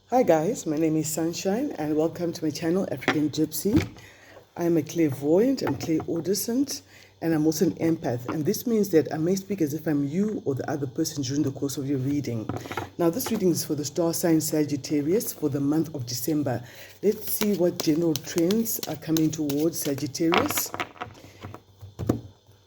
Hi guys, my name is Sunshine and welcome to my channel African Gypsy. I'm a clairvoyant, I'm clairaudient, and I'm also an empath. And this means that I may speak as if I'm you or the other person during the course of your reading. Now this reading is for the star sign Sagittarius for the month of December. Let's see what general trends are coming towards Sagittarius.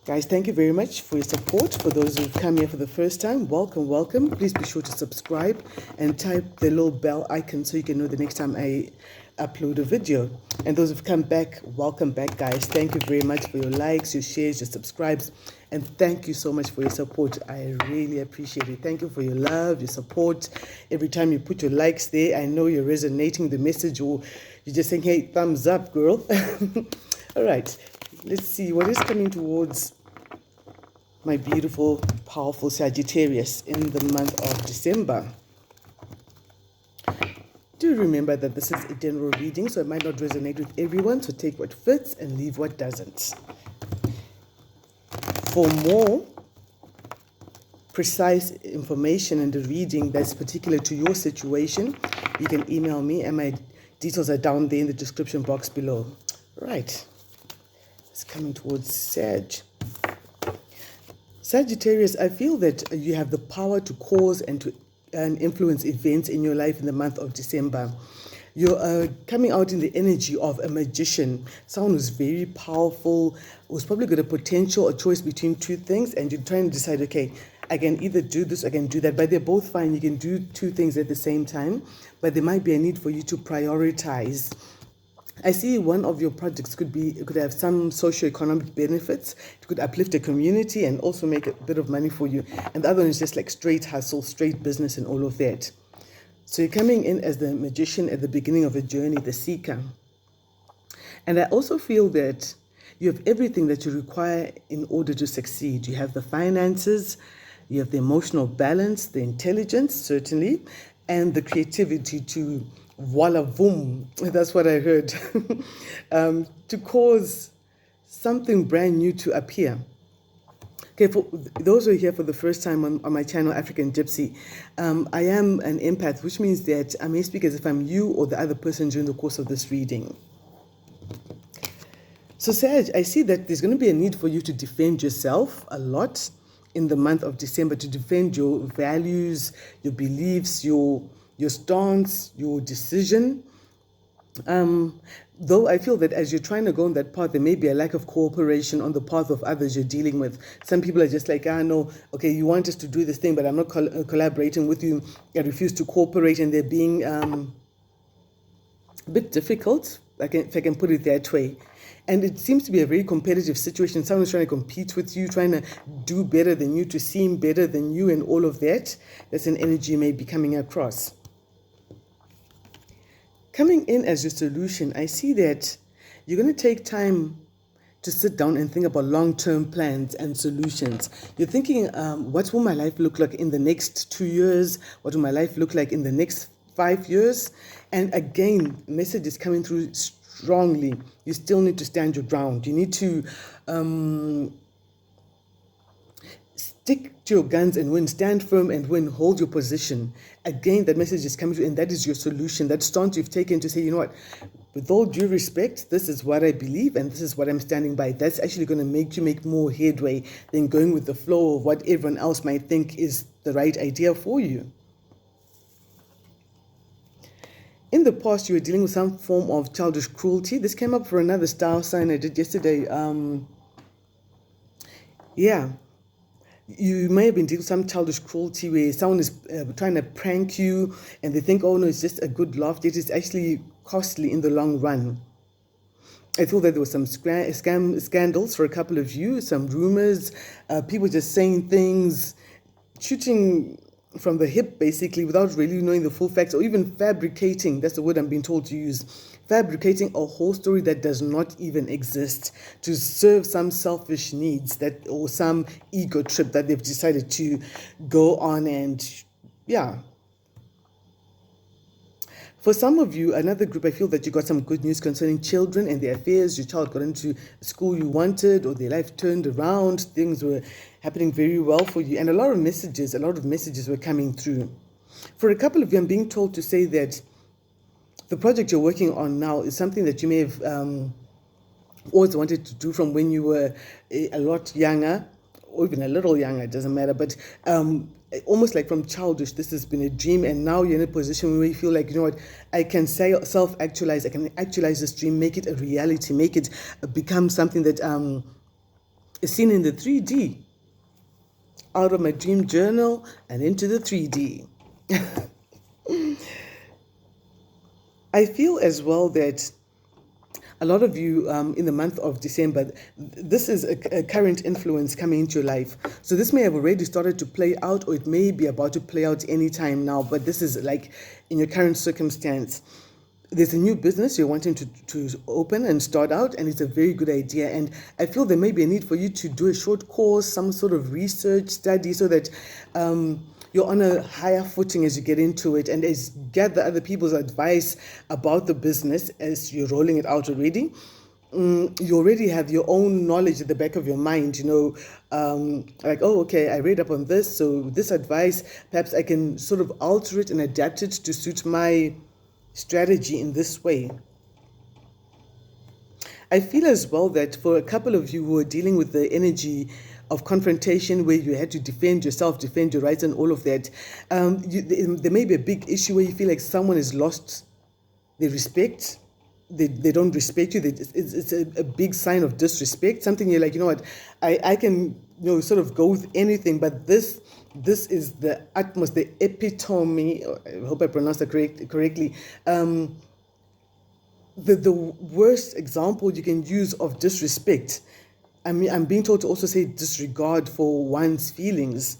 Guys, thank you very much for your support. For those who've come here for the first time, welcome, welcome. Please be sure to subscribe and type the little bell icon so you can know the next time I upload a video. And those who've come back, welcome back, guys. Thank you very much for your likes, your shares, your subscribes, and thank you so much for your support. I really appreciate it. Thank you for your love, your support. Every time you put your likes there, I know you're resonating the message, or you're just saying, hey, thumbs up, girl. All right, let's see what is coming towards my beautiful, powerful Sagittarius in the month of December. Do remember that this is a general reading, so it might not resonate with everyone, so take what fits and leave what doesn't. For more precise information in the reading that's particular to your situation, you can email me and my details are down there in the description box below. Right, it's coming towards Sag. Sagittarius, I feel that you have the power to cause and to influence events in your life in the month of December. You're coming out in the energy of a magician, someone who's very powerful, who's probably got a potential, a choice between two things, and you're trying to decide, okay, I can either do this, I can do that, but they're both fine. You can do two things at the same time, but there might be a need for you to prioritize. I see one of your projects could have some socio-economic benefits. It could uplift a community and also make a bit of money for you. And the other one is just like straight hustle, straight business and all of that. So you're coming in as the magician at the beginning of a journey, the seeker. And I also feel that you have everything that you require in order to succeed. You have the finances, you have the emotional balance, the intelligence, certainly, and the creativity to voila, boom, that's what I heard, to cause something brand new to appear. Okay, for those who are here for the first time on my channel, African Gypsy, I am an empath, which means that I may speak as if I'm you or the other person during the course of this reading. So Sag, I see that there's going to be a need for you to defend yourself a lot in the month of December, to defend your values, your beliefs, your stance, your decision. Though I feel that as you're trying to go on that path, there may be a lack of cooperation on the path of others you're dealing with. Some people are just like, no, okay, you want us to do this thing, but I'm not collaborating with you. I refuse to cooperate, and they're being a bit difficult, if I can put it that way. And it seems to be a very competitive situation. Someone's trying to compete with you, trying to do better than you, to seem better than you, and all of that. That's an energy you may be coming across. Coming in as your solution, I see that you're going to take time to sit down and think about long-term plans and solutions. You're thinking, what will my life look like in the next 2 years? What will my life look like in the next 5 years? And again, message is coming through strongly. You still need to stand your ground. You need to stick to your guns and win, stand firm and win, hold your position. Again, that message is coming to you, and that is your solution. That stance you've taken to say, you know what, with all due respect, this is what I believe and this is what I'm standing by. That's actually going to make you make more headway than going with the flow of what everyone else might think is the right idea for you. In the past, you were dealing with some form of childish cruelty. This came up for another star sign I did yesterday. You may have been dealing with some childish cruelty where someone is trying to prank you and they think, oh no, it's just a good laugh. It is actually costly in the long run. I feel that there were some scandals for a couple of you, some rumors, people just saying things, shooting from the hip basically without really knowing the full facts, or even fabricating, that's the word I'm being told to use, fabricating a whole story that does not even exist to serve some selfish needs or some ego trip that they've decided to go on. And yeah, for some of you, another group, I feel that you got some good news concerning children and their affairs. Your child got into school you wanted, or their life turned around. Things were happening very well for you. And a lot of messages were coming through. For a couple of you, I'm being told to say that the project you're working on now is something that you may have always wanted to do from when you were a lot younger, or even a little younger, it doesn't matter, but almost like from childish, this has been a dream, and now you're in a position where you feel like, you know what, I can self-actualize, I can actualize this dream, make it a reality, make it become something that is seen in the 3D, out of my dream journal and into the 3D. I feel as well that a lot of you in the month of December, this is a current influence coming into your life. So this may have already started to play out, or it may be about to play out anytime now, but this is like in your current circumstance. There's a new business you're wanting to open and start out, and it's a very good idea. And I feel there may be a need for you to do a short course, some sort of research study, so that you're on a higher footing as you get into it, and as gather other people's advice about the business as you're rolling it out already. You already have your own knowledge at the back of your mind, you know, like, oh, okay, I read up on this, so this advice, perhaps I can sort of alter it and adapt it to suit my strategy in this way. I feel as well that for a couple of you who are dealing with the energy of confrontation, where you had to defend yourself, defend your rights and all of that, there may be a big issue where you feel like someone has lost their respect. They don't respect you. It's a big sign of disrespect. Something you're like, you know what, I can, you know, sort of go with anything, but this is the utmost, the epitome, I hope I pronounced that correctly, the worst example you can use of disrespect. I mean, I'm being told to also say disregard for one's feelings.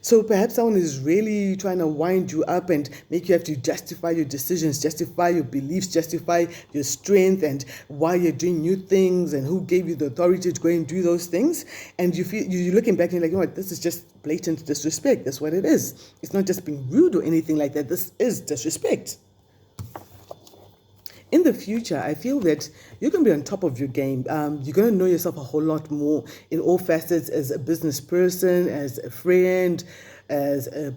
So perhaps someone is really trying to wind you up and make you have to justify your decisions, justify your beliefs, justify your strength, and why you're doing new things, and who gave you the authority to go and do those things. And you're looking back and you're like, you know what, this is just blatant disrespect. That's what it is. It's not just being rude or anything like that. This is disrespect. In the future, I feel that you're going to be on top of your game. You're going to know yourself a whole lot more in all facets, as a business person, as a friend, as a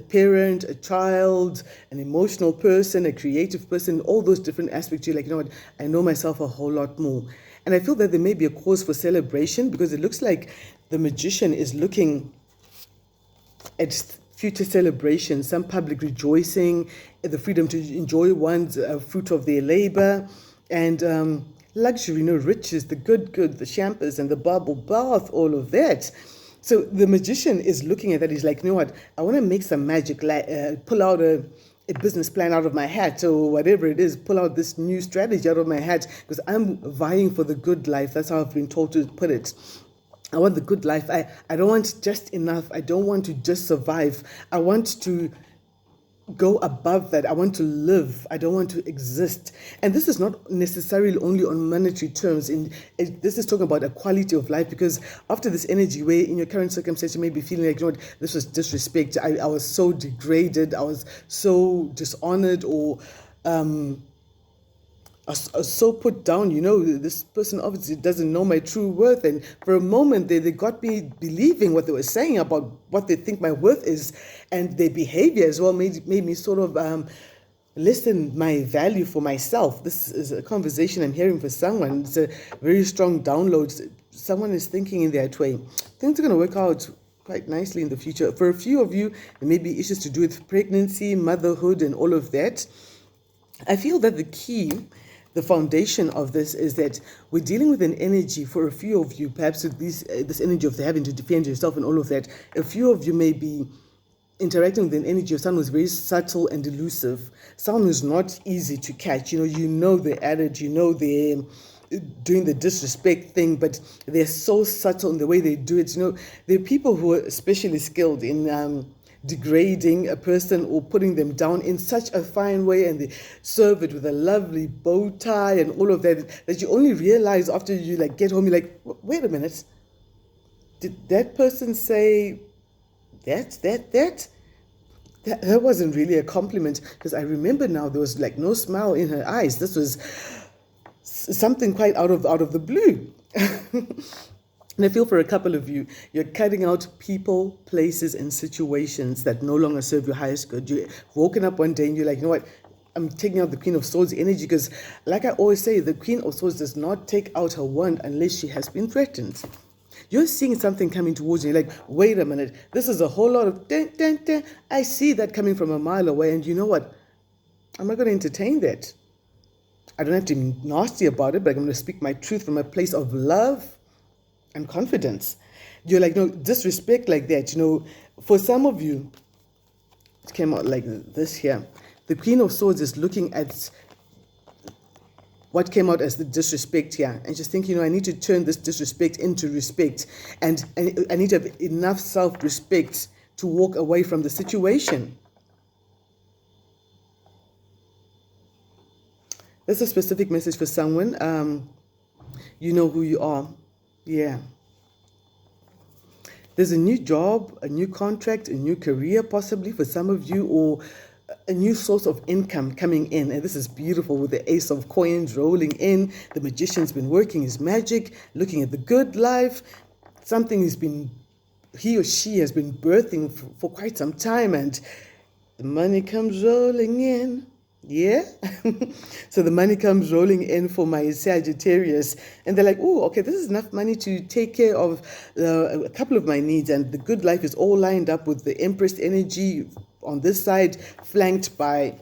parent, a child, an emotional person, a creative person, all those different aspects. You're like, you know what, I know myself a whole lot more. And I feel that there may be a cause for celebration, because it looks like the magician is looking at future celebration, some public rejoicing, the freedom to enjoy one's fruit of their labor, and luxury, you know, riches, the good, the champers and the bubble bath, all of that. So the magician is looking at that. He's like, you know what, I want to make some magic, pull out a business plan out of my hat, or whatever it is, pull out this new strategy out of my hat, because I'm vying for the good life. That's how I've been told to put it. I want the good life. I don't want just enough. I don't want to just survive. I want to go above that. I want to live. I don't want to exist. And this is not necessarily only on monetary terms. This is talking about a quality of life, because after this energy, where in your current circumstance you may be feeling like, you know what, this was disrespect. I was so degraded. I was so dishonored, or are so put down, you know, this person obviously doesn't know my true worth. And for a moment, they got me believing what they were saying about what they think my worth is, and their behavior as well made me sort of lessen my value for myself. This is a conversation I'm hearing for someone. It's a very strong download. Someone is thinking in that way. Things are going to work out quite nicely in the future. For a few of you, there may be issues to do with pregnancy, motherhood, and all of that. I feel that the key, the foundation of this, is that we're dealing with an energy for a few of you, perhaps with this energy of having to defend yourself and all of that. A few of you may be interacting with an energy of someone who's very subtle and elusive, someone who's not easy to catch. You know the adage, you know they're doing the disrespect thing, but they're so subtle in the way they do it. You know, there are people who are especially skilled in degrading a person or putting them down in such a fine way, and they serve it with a lovely bow tie and all of that, that you only realize after you get home, you're like, wait a minute, did that person say that wasn't really a compliment? Because I remember now there was no smile in her eyes. This was something quite out of the blue. And I feel for a couple of you, you're cutting out people, places, and situations that no longer serve your highest good. You're woken up one day and you're like, you know what? I'm taking out the Queen of Swords energy because, like I always say, the Queen of Swords does not take out her wand unless she has been threatened. You're seeing something coming towards you. You're like, wait a minute. This is a whole lot of dun, dun, dun. I see that coming from a mile away. And you know what? I'm not going to entertain that. I don't have to be nasty about it, but I'm going to speak my truth from a place of love and confidence. You're like, no, disrespect like that. For some of you, it came out like this here. The Queen of Swords is looking at what came out as the disrespect here and just thinking, I need to turn this disrespect into respect, and I need to have enough self-respect to walk away from the situation. There's a specific message for someone. You know who you are. Yeah. There's a new job, a new contract, a new career possibly for some of you, or a new source of income coming in. And this is beautiful with the Ace of Coins rolling in. The magician's been working his magic, looking at the good life. Something he or she has been birthing for quite some time, and the money comes rolling in. Yeah. So the money comes rolling in for my Sagittarius, and they're like, oh, okay, this is enough money to take care of a couple of my needs, and the good life is all lined up with the Empress energy on this side, flanked by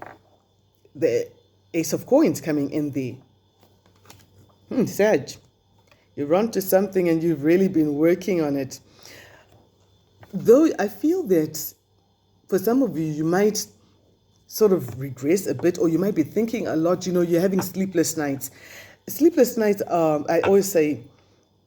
the Ace of Coins coming in there. Sag, you're onto something and you've really been working on it. Though I feel that for some of you, you might sort of regress a bit, or you might be thinking a lot. You're having sleepless nights. Sleepless nights, I always say,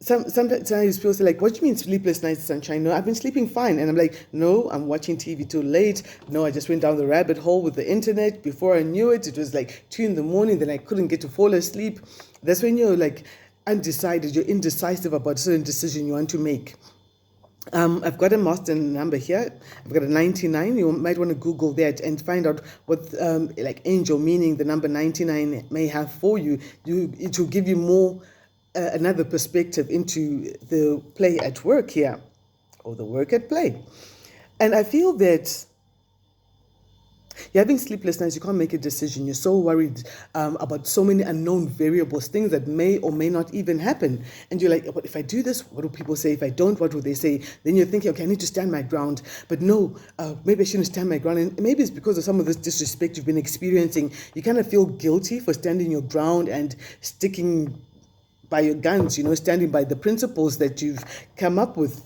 sometimes people say, like, what do you mean sleepless nights, Sunshine? No, I've been sleeping fine. And I'm like, no, I'm watching TV too late. No, I just went down the rabbit hole with the internet. Before I knew it, it was like 2 a.m, then I couldn't get to fall asleep. That's when you're like undecided, you're indecisive about a certain decision you want to make. I've got a master number here. I've got a 99. You might want to Google that and find out what like angel, meaning the number 99, may have for you. It will give you more another perspective into the play at work here, or the work at play. And I feel that you're having sleepless nights, you can't make a decision. You're so worried about so many unknown variables, things that may or may not even happen. And you're like, but if I do this, what do people say? If I don't, what will they say? Then you're thinking, okay, I need to stand my ground. But no, maybe I shouldn't stand my ground. And maybe it's because of some of this disrespect you've been experiencing. You kind of feel guilty for standing your ground and sticking by your guns, standing by the principles that you've come up with.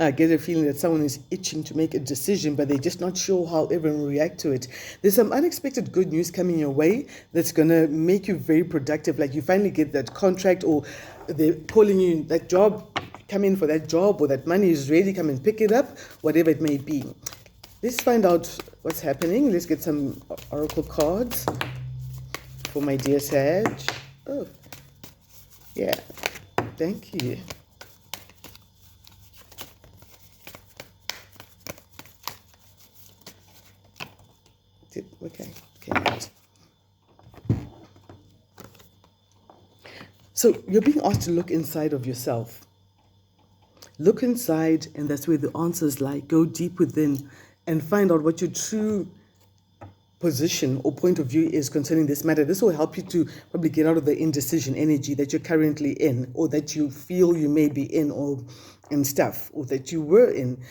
I get a feeling that someone is itching to make a decision, but they're just not sure how everyone will react to it. There's some unexpected good news coming your way that's going to make you very productive. Like you finally get that contract, or they're calling you that job, come in for that job, or that money is ready, come and pick it up, whatever it may be. Let's find out what's happening. Let's get some oracle cards for my dear Sag. Oh, yeah. Thank you. Okay. So you're being asked to look inside of yourself. Look inside, and that's where the answers lie. Go deep within and find out what your true position or point of view is concerning this matter. This will help you to probably get out of the indecision energy that you're currently in, or that you feel you may be in, or that you were in.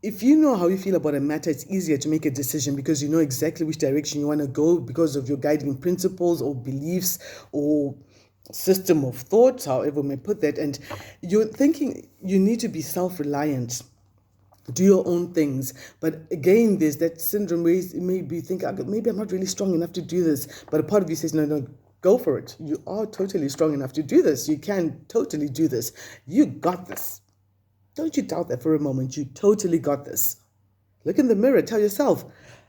If you know how you feel about a matter, it's easier to make a decision because you know exactly which direction you want to go because of your guiding principles or beliefs or system of thought, however we may put that. And you're thinking you need to be self-reliant, do your own things. But again, there's that syndrome where you may be thinking, maybe I'm not really strong enough to do this. But a part of you says, no, go for it. You are totally strong enough to do this. You can totally do this. You got this. Don't you doubt that for a moment. You totally got this. Look in the mirror. Tell yourself,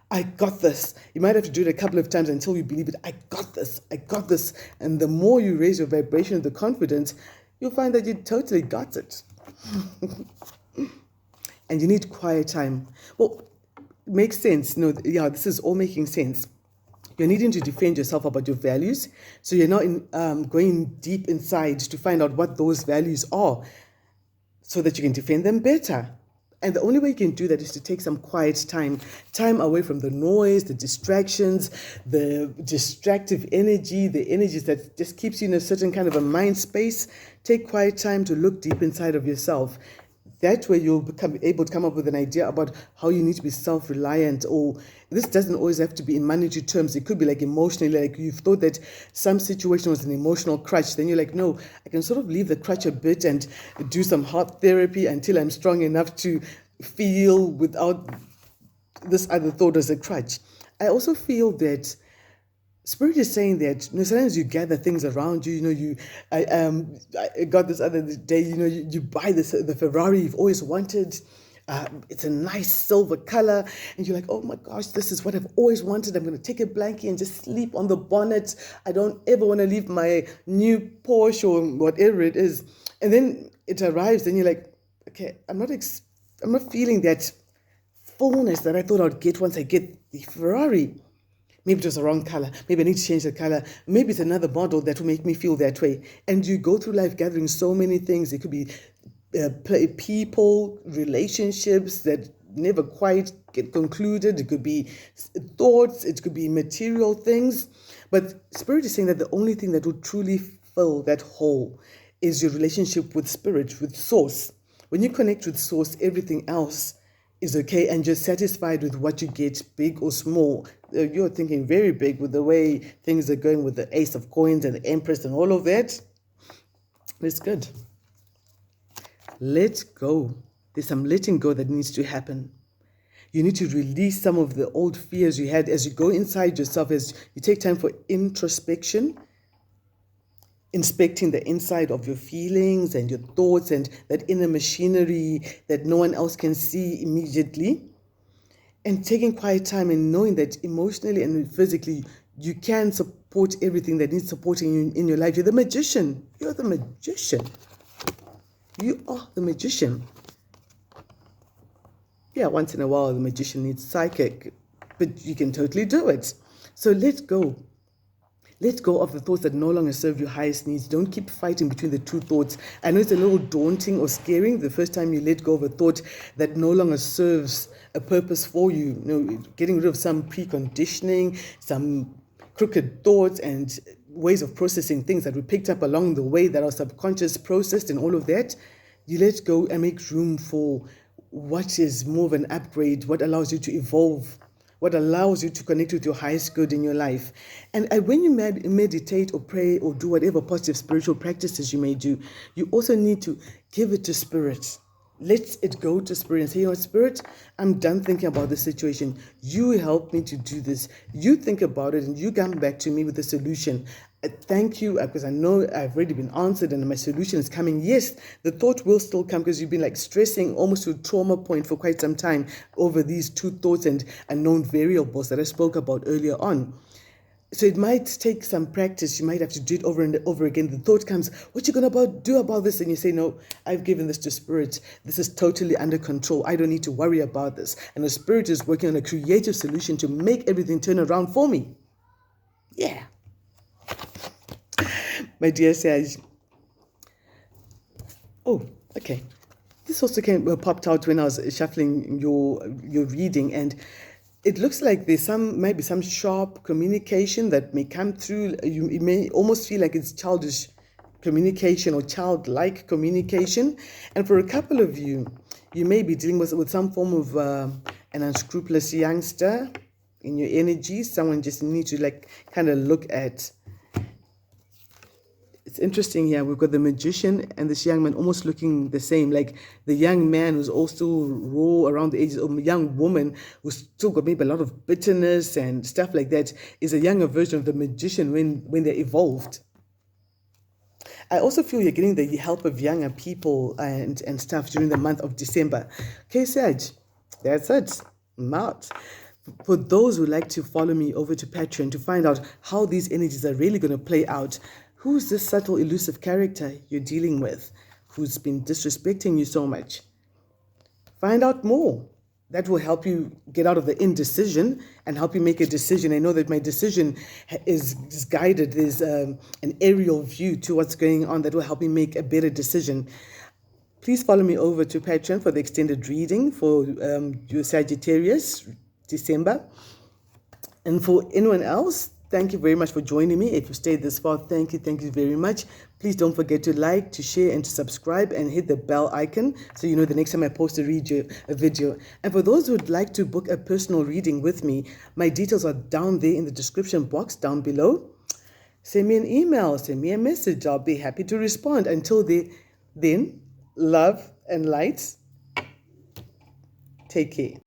I got this. You might have to do it a couple of times until you believe it. I got this. I got this. And the more you raise your vibration of the confidence, you'll find that you totally got it. And you need quiet time. Well, it makes sense. No, yeah, this is all making sense. You're needing to defend yourself about your values. So you're now going deep inside to find out what those values are so that you can defend them better. And the only way you can do that is to take some quiet time away from the noise, the distractions, the distractive energy, the energies that just keeps you in a certain kind of a mind space. Take quiet time to look deep inside of yourself. That way you'll become able to come up with an idea about how you need to be self-reliant, or this doesn't always have to be in monetary terms. It could be like emotionally, like you've thought that some situation was an emotional crutch. Then you're like, no, I can sort of leave the crutch a bit and do some heart therapy until I'm strong enough to feel without this other thought as a crutch. I also feel that Spirit is saying that, sometimes you gather things around you. I got this other day. You buy the Ferrari you've always wanted. It's a nice silver color, and you're like, oh my gosh, this is what I've always wanted. I'm going to take a blankie and just sleep on the bonnet. I don't ever want to leave my new Porsche or whatever it is. And then it arrives, and you're like, okay, I'm not feeling that fullness that I thought I'd get once I get the Ferrari. Maybe it was the wrong color. Maybe I need to change the color. Maybe it's another model that will make me feel that way. And you go through life gathering so many things. It could be people, relationships that never quite get concluded. It could be thoughts. It could be material things. But Spirit is saying that the only thing that will truly fill that hole is your relationship with Spirit, with Source. When you connect with Source, everything else is okay, and you're satisfied with what you get, big or small. You're thinking very big with the way things are going with the Ace of Coins and the Empress and all of that. It's good. Let go. There's some letting go that needs to happen. You need to release some of the old fears you had as you go inside yourself, as you take time for introspection, inspecting the inside of your feelings and your thoughts and that inner machinery that no one else can see immediately, and taking quiet time and knowing that emotionally and physically you can support everything that needs supporting you in your life. You're the magician. You're the magician. You are the magician. Yeah, once in a while the magician needs psychic, but you can totally do it. So let go. Let go of the thoughts that no longer serve your highest needs. Don't keep fighting between the two thoughts. I know it's a little daunting or scaring the first time you let go of a thought that no longer serves a purpose for you. Getting rid of some preconditioning, some crooked thoughts and ways of processing things that we picked up along the way that our subconscious processed and all of that. You let go and make room for what is more of an upgrade, what allows you to evolve, what allows you to connect with your highest good in your life. And when you meditate or pray or do whatever positive spiritual practices you may do, you also need to give it to Spirit. Let it go to Spirit and say, Spirit, I'm done thinking about this situation. You help me to do this. You think about it and you come back to me with a solution. Thank you, because I know I've already been answered and my solution is coming. Yes, the thought will still come because you've been stressing almost to a trauma point for quite some time over these two thoughts and unknown variables that I spoke about earlier on. So it might take some practice. You might have to do it over and over again. The thought comes, what you going to do about this? And you say, no, I've given this to Spirit. This is totally under control. I don't need to worry about this. And the Spirit is working on a creative solution to make everything turn around for me. Yeah. My dear Sag. Oh, okay. This also popped out when I was shuffling your reading, and it looks like there's maybe some sharp communication that may come through. You may almost feel like it's childish communication or childlike communication. And for a couple of you, you may be dealing with some form of an unscrupulous youngster in your energy. Someone just needs to kind of look at. It's interesting here. We've got the magician and this young man almost looking the same. Like the young man who's also raw around the ages, or a young woman who's still got maybe a lot of bitterness and stuff like that, is a younger version of the magician when they're evolved. I also feel you're getting the help of younger people and stuff during the month of December. Okay, Sag, that's it. I'm out. For those who like to follow me over to Patreon to find out how these energies are really going to play out, who's this subtle, elusive character you're dealing with who's been disrespecting you so much? Find out more. that will help you get out of the indecision and help you make a decision. I know that my decision is guided. There's an aerial view to what's going on that will help me make a better decision. Please follow me over to Patreon for the extended reading for your Sagittarius, December. And for anyone else, thank you very much for joining me. If you stayed this far, thank you very much. Please don't forget to like, to share, and to subscribe, and hit the bell icon so you know the next time I post a video. And for those who would like to book a personal reading with me, my details are down there in the description box down below. Send me an email, send me a message. I'll be happy to respond. Until then, love and light. Take care.